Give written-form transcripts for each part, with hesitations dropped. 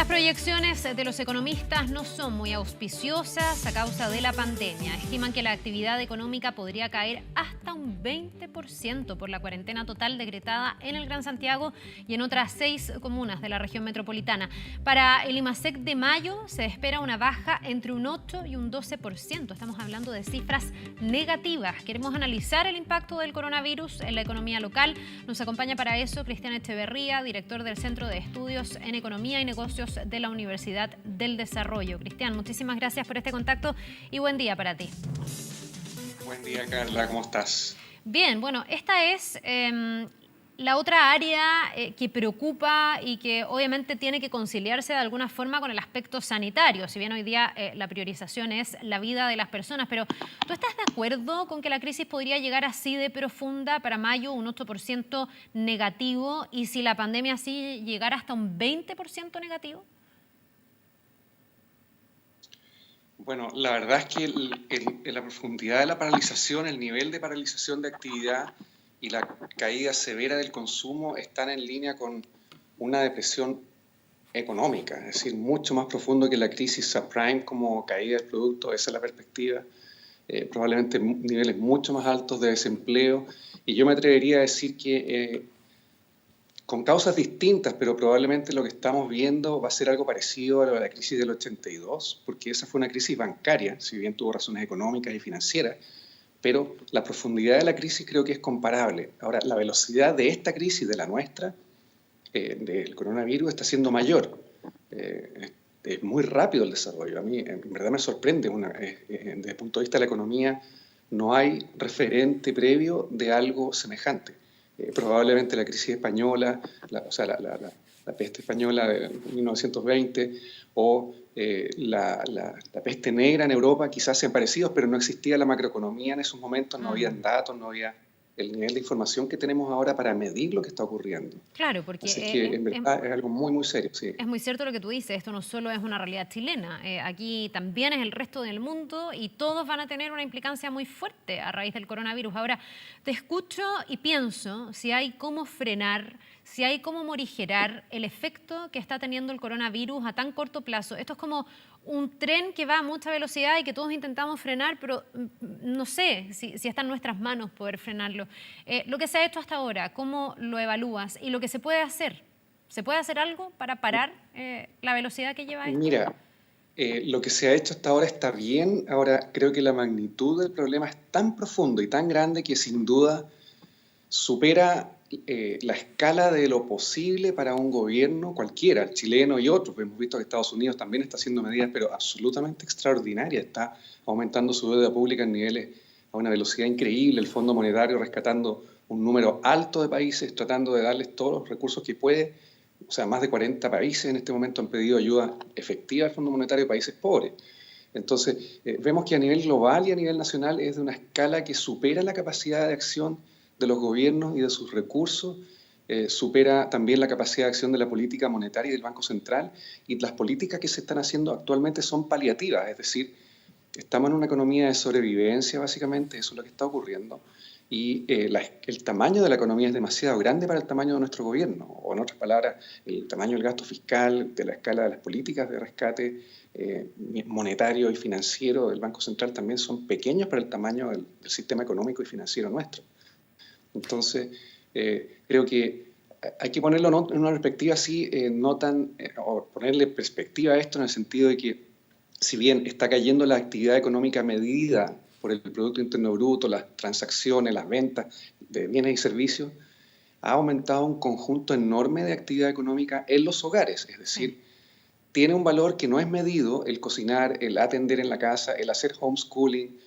Las proyecciones de los economistas no son muy auspiciosas a causa de la pandemia. Estiman que la actividad económica podría caer hasta un 20% por la cuarentena total decretada en el Gran Santiago y en otras 6 comunas de la región metropolitana. Para el IMASEC de mayo se espera una baja entre un 8 y un 12%. Estamos hablando de cifras negativas. Queremos analizar el impacto del coronavirus en la economía local. Nos acompaña para eso Cristian Echeverría, director del Centro de Estudios en Economía y Negocios de la Universidad del Desarrollo. Cristian, muchísimas gracias por este contacto y buen día para ti. Buen día, Carla, ¿cómo estás? Bien, bueno, esta es la otra área que preocupa y que obviamente tiene que conciliarse de alguna forma con el aspecto sanitario, si bien hoy día la priorización es la vida de las personas. Pero ¿tú estás de acuerdo con que la crisis podría llegar así de profunda para mayo, un 8% negativo, y si la pandemia así llegara hasta un 20% negativo? Bueno, la verdad es que la profundidad de la paralización, el nivel de paralización de actividad y la caída severa del consumo están en línea con una depresión económica, es decir, mucho más profundo que la crisis subprime como caída del producto. Esa es la perspectiva. Probablemente niveles mucho más altos de desempleo, y yo me atrevería a decir que con causas distintas, pero probablemente lo que estamos viendo va a ser algo parecido a la crisis del 82, porque esa fue una crisis bancaria, si bien tuvo razones económicas y financieras, pero la profundidad de la crisis creo que es comparable. Ahora, la velocidad de esta crisis, de la nuestra, del coronavirus, está siendo mayor. Es muy rápido el desarrollo. A mí, en verdad, me sorprende. Desde el punto de vista de la economía, no hay referente previo de algo semejante. Probablemente la crisis española, la peste española de 1920 o la peste negra en Europa quizás sean parecidos, pero no existía la macroeconomía en esos momentos, no habían datos, no había el nivel de información que tenemos ahora para medir lo que está ocurriendo. Claro, porque Así que en verdad es algo muy, muy serio. Sí. es muy cierto lo que tú dices, esto no solo es una realidad chilena, aquí también es el resto del mundo y todos van a tener una implicancia muy fuerte a raíz del coronavirus. Ahora, te escucho y pienso si hay cómo frenar, si hay cómo morigerar el efecto que está teniendo el coronavirus a tan corto plazo. Esto es como un tren que va a mucha velocidad y que todos intentamos frenar, pero no sé si está en nuestras manos poder frenarlo. Lo que se ha hecho hasta ahora, ¿cómo lo evalúas? Y lo que se puede hacer. ¿Se puede hacer algo para parar la velocidad que lleva esto? Mira, lo que se ha hecho hasta ahora está bien. Ahora creo que la magnitud del problema es tan profundo y tan grande que sin duda supera la escala de lo posible para un gobierno cualquiera, el chileno y otros. Hemos visto que Estados Unidos también está haciendo medidas, pero absolutamente extraordinarias. Está aumentando su deuda pública en niveles a una velocidad increíble. El Fondo Monetario rescatando un número alto de países, tratando de darles todos los recursos que puede. O sea, más de 40 países en este momento han pedido ayuda efectiva al Fondo Monetario de países pobres. Entonces, vemos que a nivel global y a nivel nacional es de una escala que supera la capacidad de acción de los gobiernos y de sus recursos, supera también la capacidad de acción de la política monetaria y del Banco Central, y las políticas que se están haciendo actualmente son paliativas, es decir, estamos en una economía de sobrevivencia básicamente, eso es lo que está ocurriendo, y el tamaño de la economía es demasiado grande para el tamaño de nuestro gobierno, o en otras palabras, el tamaño del gasto fiscal, de la escala de las políticas de rescate monetario y financiero del Banco Central también son pequeños para el tamaño del sistema económico y financiero nuestro. Entonces, creo que hay que ponerlo en una perspectiva así, o ponerle perspectiva a esto en el sentido de que, si bien está cayendo la actividad económica medida por el Producto Interno Bruto, las transacciones, las ventas de bienes y servicios, ha aumentado un conjunto enorme de actividad económica en los hogares, es decir, tiene un valor que no es medido, el cocinar, el atender en la casa, el hacer homeschooling,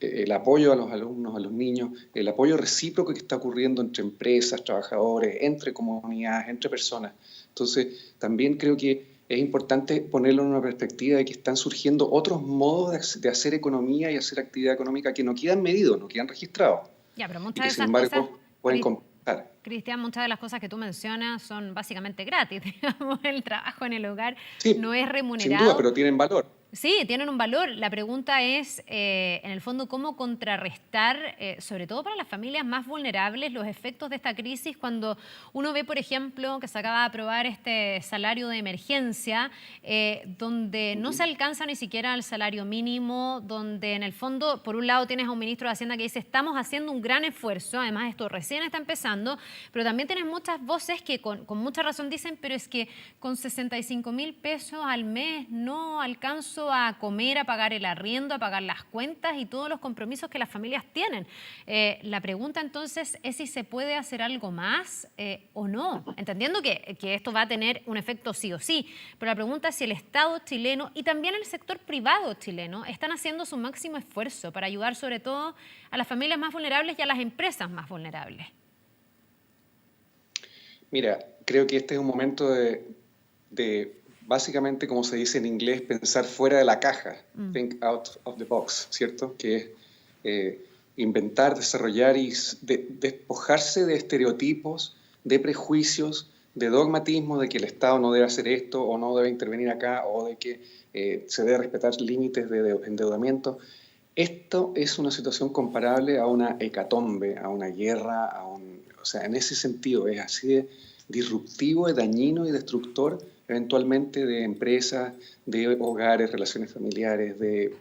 el apoyo a los alumnos, a los niños, el apoyo recíproco que está ocurriendo entre empresas, trabajadores, entre comunidades, entre personas. Entonces, también creo que es importante ponerlo en una perspectiva de que están surgiendo otros modos de hacer economía y hacer actividad económica que no quedan medidos, no quedan registrados, Ya, pero y muchas que de sin esas cosas, embargo pueden compensar. Cristian, muchas de las cosas que tú mencionas son básicamente gratis, digamos, el trabajo en el hogar no Sí, es sin duda, remunerado. pero tienen valor. Sí, tienen un valor. La pregunta es, en el fondo, cómo contrarrestar, sobre todo para las familias más vulnerables, los efectos de esta crisis cuando uno ve, por ejemplo, que se acaba de aprobar este salario de emergencia, donde no se Ujú. alcanza ni siquiera al salario mínimo, donde en el fondo, por un lado, tienes a un ministro de Hacienda que dice, estamos haciendo un gran esfuerzo, además esto recién está empezando, pero también tienes muchas voces que con mucha razón dicen, pero es que con 65.000 pesos al mes no alcanzo a comer, a pagar el arriendo, a pagar las cuentas y todos los compromisos que las familias tienen. La pregunta entonces es si se puede hacer algo más o no, entendiendo que esto va a tener un efecto sí o sí, pero la pregunta es si el Estado chileno y también el sector privado chileno están haciendo su máximo esfuerzo para ayudar sobre todo a las familias más vulnerables y a las empresas más vulnerables. Mira, creo que este es un momento de, básicamente, como se dice en inglés, pensar fuera de la caja, Mm. think out of the box, ¿cierto? Que es inventar, desarrollar y despojarse de estereotipos, de prejuicios, de dogmatismo de que el Estado no debe hacer esto o no debe intervenir acá o de que se debe respetar límites de endeudamiento. Esto es una situación comparable a una hecatombe, a una guerra, o sea, en ese sentido es así de disruptivo, de dañino y destructor eventualmente de empresas, de hogares, relaciones familiares,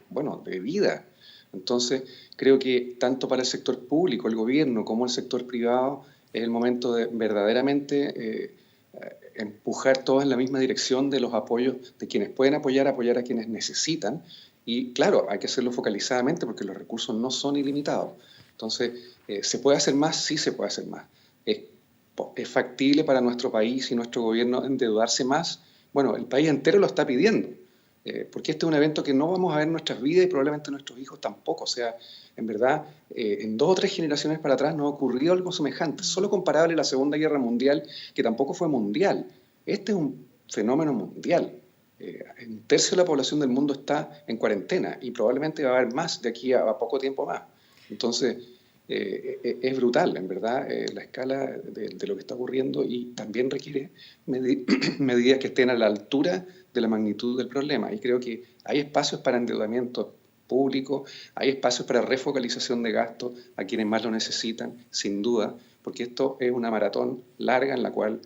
bueno, de vida. Entonces, creo que tanto para el sector público, el gobierno, como el sector privado, es el momento de verdaderamente empujar todos en la misma dirección de los apoyos de quienes pueden apoyar, apoyar a quienes necesitan. Y claro, hay que hacerlo focalizadamente porque los recursos no son ilimitados. Entonces, ¿se puede hacer más? Sí se puede hacer más. ¿Es, es factible para nuestro país y nuestro gobierno endeudarse más? Bueno, el país entero lo está pidiendo. Porque este es un evento que no vamos a ver en nuestras vidas y probablemente nuestros hijos tampoco. O sea, en verdad, en 2 o 3 generaciones para atrás no ha ocurrido algo semejante, solo comparable a la Segunda Guerra Mundial, que tampoco fue mundial. Este es un fenómeno mundial. Un tercio de la población del mundo está en cuarentena y probablemente va a haber más de aquí a poco tiempo más. Entonces, es brutal, en verdad, la escala de lo que está ocurriendo y también requiere medidas que estén a la altura de la magnitud del problema. Y creo que hay espacios para endeudamiento público, hay espacios para refocalización de gastos a quienes más lo necesitan, sin duda, porque esto es una maratón larga en la cual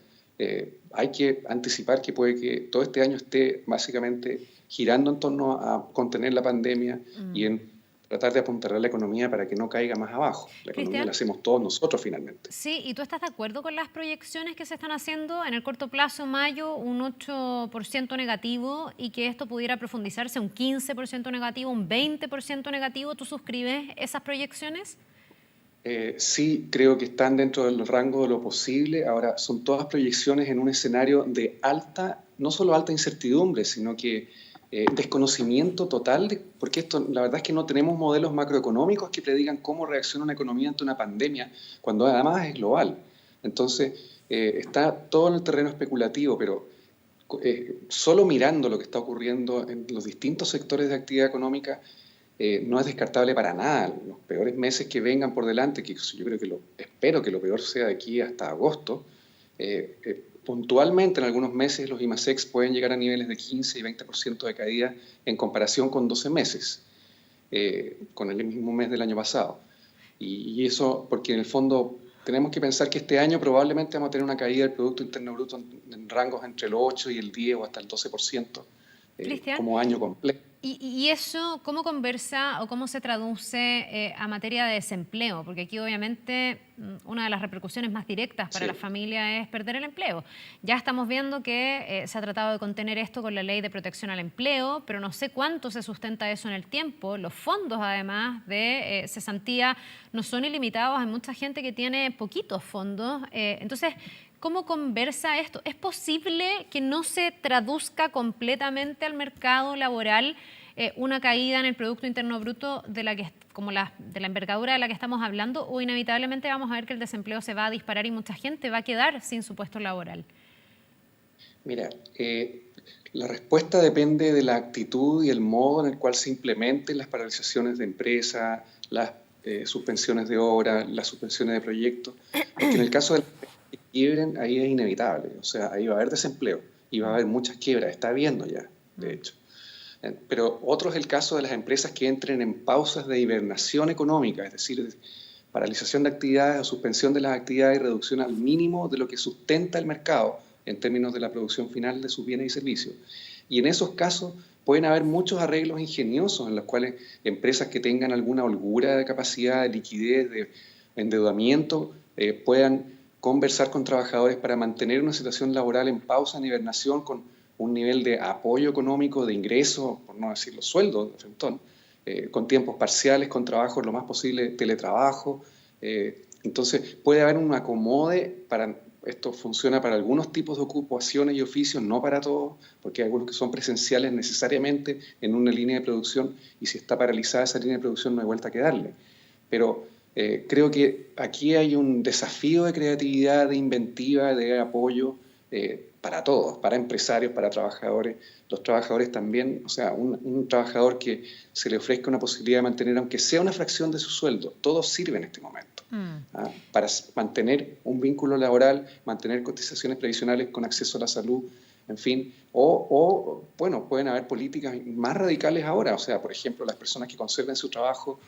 hay que anticipar que puede que todo este año esté básicamente girando en torno a contener la pandemia y Mm. en tratar de apuntalar la economía para que no caiga más abajo. La economía la Cristian, hacemos todos nosotros finalmente. sí, ¿y tú estás de acuerdo con las proyecciones que se están haciendo en el corto plazo, mayo, un 8% negativo y que esto pudiera profundizarse un 15% negativo, un 20% negativo? ¿Tú suscribes esas proyecciones? Sí, creo que están dentro del rango de lo posible. Ahora, son todas proyecciones en un escenario de alta, no solo alta incertidumbre, sino que desconocimiento total, porque esto, la verdad es que no tenemos modelos macroeconómicos que predigan cómo reacciona una economía ante una pandemia, cuando además es global. Entonces, está todo en el terreno especulativo, pero solo mirando lo que está ocurriendo en los distintos sectores de actividad económica, no es descartable para nada. Los peores meses que vengan por delante, que yo creo que espero que lo peor sea de aquí hasta agosto, puntualmente en algunos meses los IMASEX pueden llegar a niveles de 15 y 20% de caída en comparación con 12 meses, con el mismo mes del año pasado. Y eso porque en el fondo tenemos que pensar que este año probablemente vamos a tener una caída del Producto Interno Bruto en rangos entre el 8 y el 10 o hasta el 12%, Cristian, como año completo. ¿y eso cómo conversa o cómo se traduce a materia de desempleo? Porque aquí obviamente una de las repercusiones más directas para la Sí. familia es perder el empleo. Ya estamos viendo que se ha tratado de contener esto con la ley de protección al empleo, pero no sé cuánto se sustenta eso en el tiempo. Los fondos, además de cesantía, no son ilimitados. Hay mucha gente que tiene poquitos fondos. Entonces, ¿cómo conversa esto? ¿Es posible que no se traduzca completamente al mercado laboral una caída en el Producto Interno Bruto de de la envergadura de la que estamos hablando, o inevitablemente vamos a ver que el desempleo se va a disparar y mucha gente va a quedar sin su puesto laboral? Mira, la respuesta depende de la actitud y el modo en el cual se implementen las paralizaciones de empresas, las suspensiones de obra, las suspensiones de proyectos, porque en el caso de las que quiebren, ahí es inevitable, o sea, ahí va a haber desempleo y va a haber muchas quiebras, está habiendo ya, de Mm. hecho. Pero otro es el caso de las empresas que entren en pausas de hibernación económica, es decir, paralización de actividades o suspensión de las actividades y reducción al mínimo de lo que sustenta el mercado en términos de la producción final de sus bienes y servicios. Y en esos casos pueden haber muchos arreglos ingeniosos en los cuales empresas que tengan alguna holgura de capacidad, de liquidez, de endeudamiento, puedan conversar con trabajadores para mantener una situación laboral en pausa, en hibernación, con un nivel de apoyo económico, de ingresos, por no decir los sueldos de frentón, con tiempos parciales, con trabajo lo más posible, teletrabajo. Entonces puede haber un acomode para... Esto funciona para algunos tipos de ocupaciones y oficios, no para todos, porque hay algunos que son presenciales necesariamente en una línea de producción y si está paralizada esa línea de producción no hay vuelta que darle. Pero creo que aquí hay un desafío de creatividad, de inventiva, de apoyo para todos, para empresarios, para trabajadores. Los trabajadores también, o sea, un trabajador que se le ofrezca una posibilidad de mantener, aunque sea una fracción de su sueldo, todo sirve en este momento. Para mantener un vínculo laboral, mantener cotizaciones previsionales con acceso a la salud, en fin, bueno, pueden haber políticas más radicales ahora, o sea, por ejemplo, las personas que conserven su trabajo,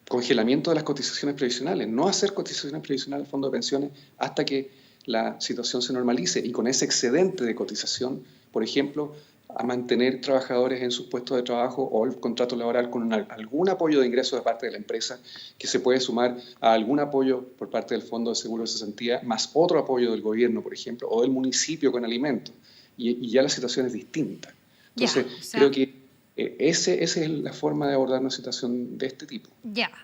congelamiento de las cotizaciones previsionales, no hacer cotizaciones previsionales al fondo de pensiones hasta que la situación se normalice y con ese excedente de cotización, por ejemplo, a mantener trabajadores en sus puestos de trabajo o el contrato laboral con algún apoyo de ingresos de parte de la empresa que se puede sumar a algún apoyo por parte del Fondo de Seguro de Cesantía, más otro apoyo del gobierno, por ejemplo, o del municipio con alimentos. Y ya la situación es distinta. Entonces, creo que esa es la forma de abordar una situación de este tipo.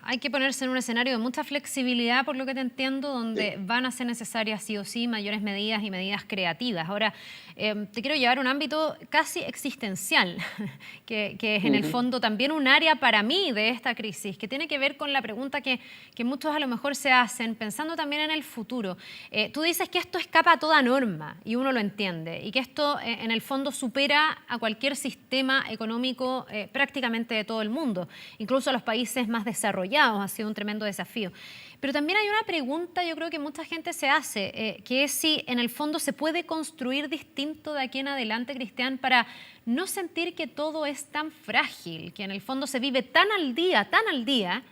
Hay que ponerse en un escenario de mucha flexibilidad, por lo que te entiendo, donde van a ser necesarias sí o sí mayores medidas y medidas creativas. Ahora, te quiero llevar a un ámbito casi existencial, que es en el fondo también un área para mí de esta crisis, que tiene que ver con la pregunta que muchos a lo mejor se hacen, pensando también en el futuro. Tú dices que esto escapa a toda norma, y uno lo entiende, y que esto en el fondo supera a cualquier sistema económico prácticamente de todo el mundo, incluso a los países más desarrollados. Ha sido un tremendo desafío. Pero también hay una pregunta, yo creo que mucha gente se hace, que es si en el fondo se puede construir distinto de aquí en adelante, Cristian, para no sentir que todo es tan frágil, que en el fondo se vive tan al día,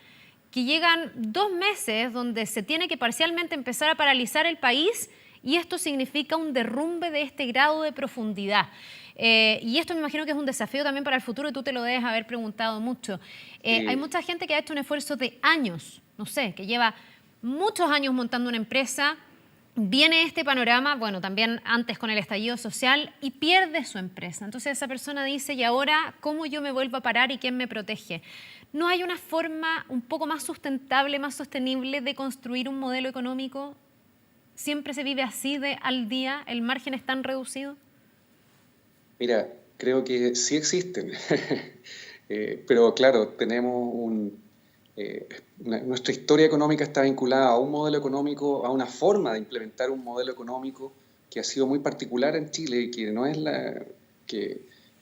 que llegan 2 meses donde se tiene que parcialmente empezar a paralizar el país y esto significa un derrumbe de este grado de profundidad. Y esto me imagino que es un desafío también para el futuro y tú te lo debes haber preguntado mucho. Hay mucha gente que ha hecho un esfuerzo de años, no sé, que lleva muchos años montando una empresa, viene este panorama, bueno, también antes con el estallido social, y pierde su empresa. Entonces esa persona dice, ¿y ahora cómo yo me vuelvo a parar y quién me protege? ¿No hay una forma un poco más sustentable, más sostenible de construir un modelo económico? ¿Siempre se vive así de al día? ¿El margen es tan reducido? Mira, creo que sí existen, pero claro, tenemos nuestra historia económica está vinculada a un modelo económico, a una forma de implementar un modelo económico que ha sido muy particular en Chile y que no es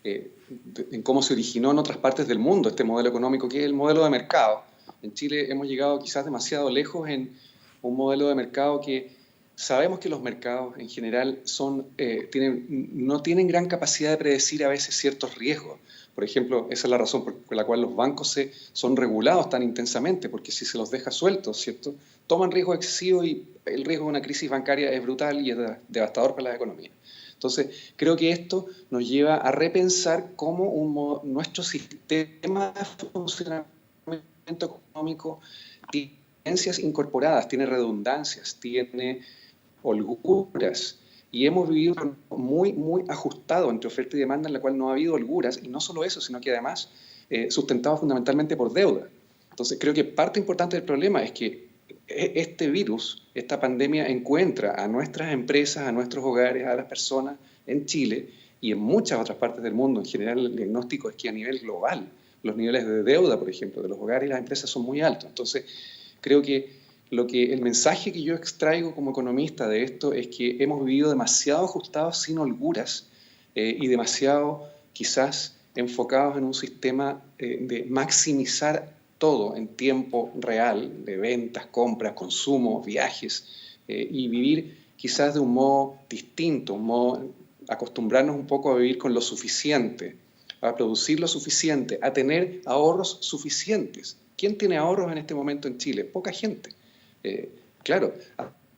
en cómo se originó en otras partes del mundo este modelo económico, que es el modelo de mercado. En Chile hemos llegado quizás demasiado lejos en un modelo de mercado que sabemos que los mercados en general no tienen gran capacidad de predecir a veces ciertos riesgos. Por ejemplo, esa es la razón por la cual los bancos son regulados tan intensamente, porque si se los deja sueltos, ¿cierto?, toman riesgos excesivos y el riesgo de una crisis bancaria es brutal y es devastador para las economías. Entonces, creo que esto nos lleva a repensar cómo nuestro sistema de funcionamiento económico tiene tendencias incorporadas, tiene redundancias, tiene holguras, y hemos vivido muy, muy ajustado entre oferta y demanda en la cual no ha habido holguras, y no solo eso, sino que además sustentado fundamentalmente por deuda. Entonces creo que parte importante del problema es que este virus, esta pandemia encuentra a nuestras empresas, a nuestros hogares, a las personas en Chile y en muchas otras partes del mundo. En general el diagnóstico es que a nivel global los niveles de deuda, por ejemplo, de los hogares y las empresas son muy altos. Entonces creo que el mensaje que yo extraigo como economista de esto es que hemos vivido demasiado ajustados sin holguras y demasiado quizás enfocados en un sistema de maximizar todo en tiempo real, de ventas, compras, consumo, viajes, y vivir quizás de un modo distinto, acostumbrarnos un poco a vivir con lo suficiente, a producir lo suficiente, a tener ahorros suficientes. ¿Quién tiene ahorros en este momento en Chile? Poca gente. Claro,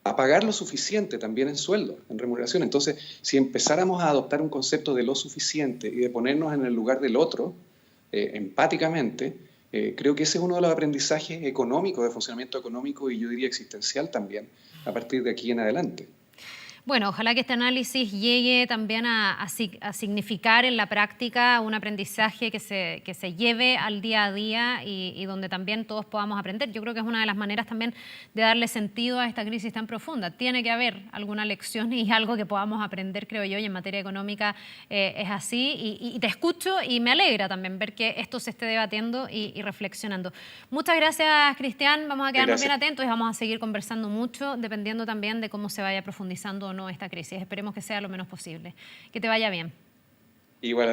a pagar lo suficiente también en sueldo, en remuneración. Entonces, si empezáramos a adoptar un concepto de lo suficiente y de ponernos en el lugar del otro, empáticamente, creo que ese es uno de los aprendizajes económicos, de funcionamiento económico y yo diría existencial también, a partir de aquí en adelante. Bueno, ojalá que este análisis llegue también a significar en la práctica un aprendizaje que se lleve al día a día y donde también todos podamos aprender. Yo creo que es una de las maneras también de darle sentido a esta crisis tan profunda. Tiene que haber alguna lección y algo que podamos aprender, creo yo, y en materia económica es así. Y te escucho y me alegra también ver que esto se esté debatiendo y reflexionando. Muchas gracias, Cristian. Vamos a quedarnos bien atentos y vamos a seguir conversando mucho, dependiendo también de cómo se vaya profundizando o no esta crisis. Esperemos que sea lo menos posible. Que te vaya bien. Igual